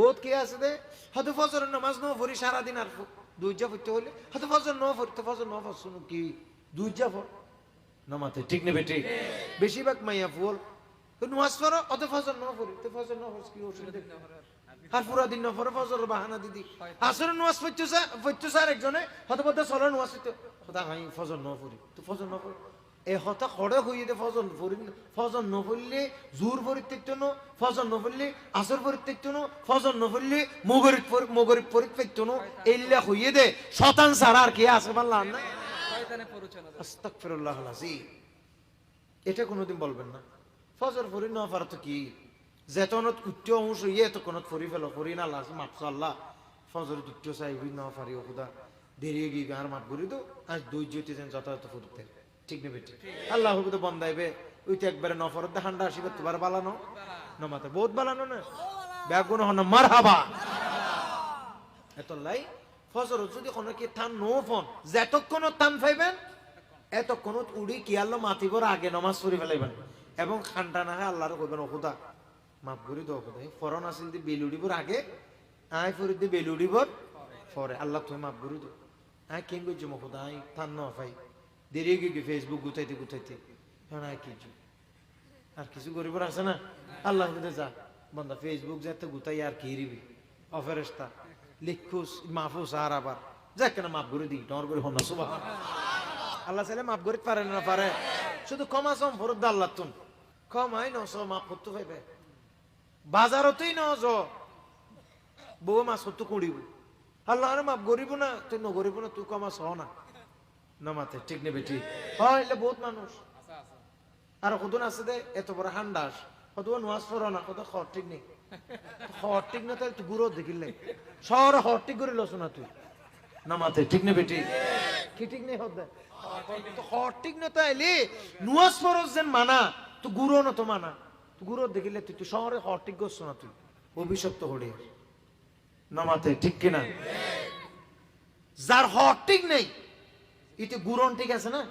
বহুত কে আছে দে হয়তো ফজরের নামাজ ন পড়ি সারাদিন আর দুইজা পড়তে হইলে হয়তো ফজর ন পড়তে ফজর ন পড়ছ কি দুইজা পড় নামাতে ঠিক নেবে ঠিক বেশিরভাগ মাইয়া ফুল নামাজ পড়ো অত ফজর ন পড়ি তো ফজর ন পড়ছ কি অসুবিধা আর পুরা দিন ন পড়ে ফজর বাহানা দিদি আসরের নামাজ পড়তে স্যার একজনে হয়তো বলতে চলো নামাজ পড়তে হতা হাই ফজর ন পড়ি তো ফজর ন পড়ি এ হতা খড়ে হইয়ে দে ফজর পড়ি ফজর ন পড়লে জোর পরিত্যক্ত ন ফজর ন পড়লে আসর পরিত্যক্ত ন ফজর ন পড়লে মগরিব পরিত্যক্ত ন এল্লা হইয়ে দে শতান ছাড়া আর কে আছে বললাম না আস্তাগফিরুল্লাহ আল-আযীম এটা কোনোদিন বলবেন না ফজর পড়ি না পার তো কি যেতনত উচ্চ অংশ ইয়ে তো কোনত ফরি ফেলো ফরি না লাস মাপসা আল্লাহ ফজর উচ্চ চাই হই না পারি ও খুদা দেরি গিয়ে আর মাপ করি তো আজ দুই জ্যোতি যেন যথাযথ ফুটতে ঠিক নেবে ঠিক আল্লাহ হুবুদ বন্দাইবে ওইটা একবারে নফরত ঠান্ডা আসিবে তোমার বালানো নমাতে বহুত বালানো না ব্যাগুন হন মারহাবা এত লাই ফজর যদি কোনো কি থান নো ফোন যেতক্ষণ টান পাইবেন এতক্ষণ উড়ি কি আল্লাহ মাতিবর আগে নামাজ পড়ি ফেলাইবেন এবং খান্ডা না হয় আল্লাহর কইবেন ও খুদা মাফ করি দাও খুদা ফরন আসিল দি বেলুড়িবর আগে আই ফরি দি বেলুড়িবর পরে আল্লাহ তুমি মাফ করি দাও আই কেন কইছো মো খুদা আই থান ন পাই দেরি গিয়ে ফেসবুক গুতাইতে এখন আই কিছু আর কিছু গরিবর আছে না আল্লাহ খুদা যা বন্ধা ফেসবুক যাতে গুতাই আর কি রিবি অফেরেস্তা লিখুস মাহফুজ আর আবার যাক কেন মাফ করে দিই ডর করে হন না সুবহান আল্লাহ চাইলে মাফ করতে পারে না পারে শুধু ক্ষমা সম ফরদ আল্লাহ তুন ক্ষমাই নস মাফ করতে পাইবে বাজারতেই নজ বউ মাছ করতে করিব আল্লাহ আরে মাফ করিব না তুই নগরিব না তুই ক্ষমা সহ না নামাতে ঠিক নেবে ঠিক হয় বহুত মানুষ আর কতদিন আছে দে এত বড় হান্ডাস কত নামাজ পড়ো না কত খর ঠিক নেই খর ঠিক না তাহলে তুই গুরু দেখিলে শহর হর ঠিক করে লস না তুই নামাতে ঠিক নেবে ঠিক কি ঠিক নেই হদ তো হর ঠিক না তাইলে নুয়াজ ফরজ যেন মানা তো গুরু না তো মানা তুই গুরু দেখিলে তুই শহরে হর ঠিক করছ না তুই অভিশপ্ত হড়ে নামাতে ঠিক কিনা যার হর ঠিক নেই ইতে গুরন ঠিক আছে না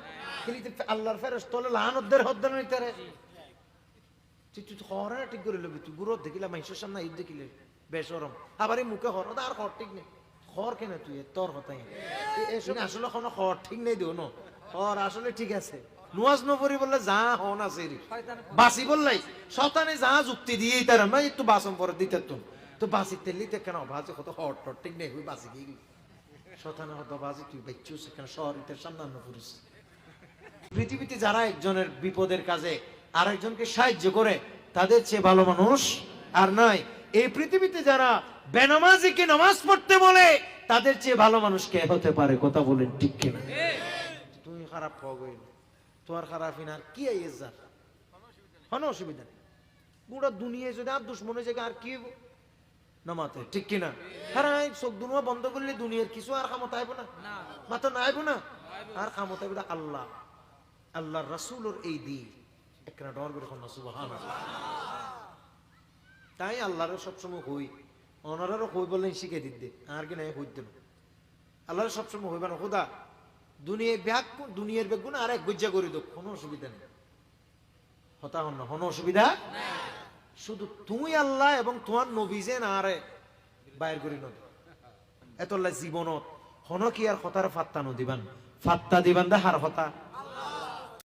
কিন্তু আল্লাহর ফেরেশতা হলো লানতদের হদ্দান হইতে রে তুই হরে ঠিক করে লবি তুই গুরু দেখিলা মাইশের সামনে ঈদ দেখিলে বেশরম আবার এই মুখে হর আর হর ঠিক নেই হর কেন তুই তোর কথাই আসলে কোনো হর ঠিক নেই দিও না হর আসলে ঠিক আছে নুয়াজ নপরি বললে যা হন আছে বাসি বললাই শতানে যা যুক্তি দিয়েই তার না একটু বাসন পরে দিতে তো বাসি তেলিতে কেন ভাজে কত হর টর ঠিক নেই হই বাসি গিয়ে শতানে হত বাজি তুই বেচু সেখানে শহরিতের সামনে পুরুষ পৃথিবীতে যারা একজনের বিপদের কাজে আরেকজনকে সাহায্য করে তাদের চেয়ে ভালো মানুষ আর নয় এই পৃথিবীতে যারা বেনামাজিকে নামাজ পড়তে বলে তাদের চেয়ে ভালো মানুষ কে হতে পারে কথা বলেন ঠিক কিনা তুমি খারাপ হয়ে তোমার খারাপ আর কি আইজার কোনো অসুবিধা নেই পুরো দুনিয়ায় যদি আর দুশ্মনের জায়গায় আর কি নামাতে ঠিক কিনা হ্যাঁ সব দুনিয়া বন্ধ করলে দুনিয়ার কিছু আর ক্ষমতা আইব না মাত্র না আইব না আর ক্ষমতা আইব আল্লাহ আল্লাহর রাসূলের এই দিন একটা ডর করে কোন সুবহানাল্লাহ তাই আল্লাহর সবসময় হই অনারারও হই বললেন শিখে দিতে আর কি নাই হইতে না আল্লাহর সবসময় হইবা না খোদা দুনিয়ার বেগুন আর এক গজ্জা করে দো কোনো অসুবিধা নেই হতা হন না কোনো অসুবিধা শুধু তুমি আল্লাহ এবং তোমার নবী যে না আরে বাইর করি নদ এতল্লা জীবনত হন কি আর কথার ফাত্তা দিবান দা হার কথা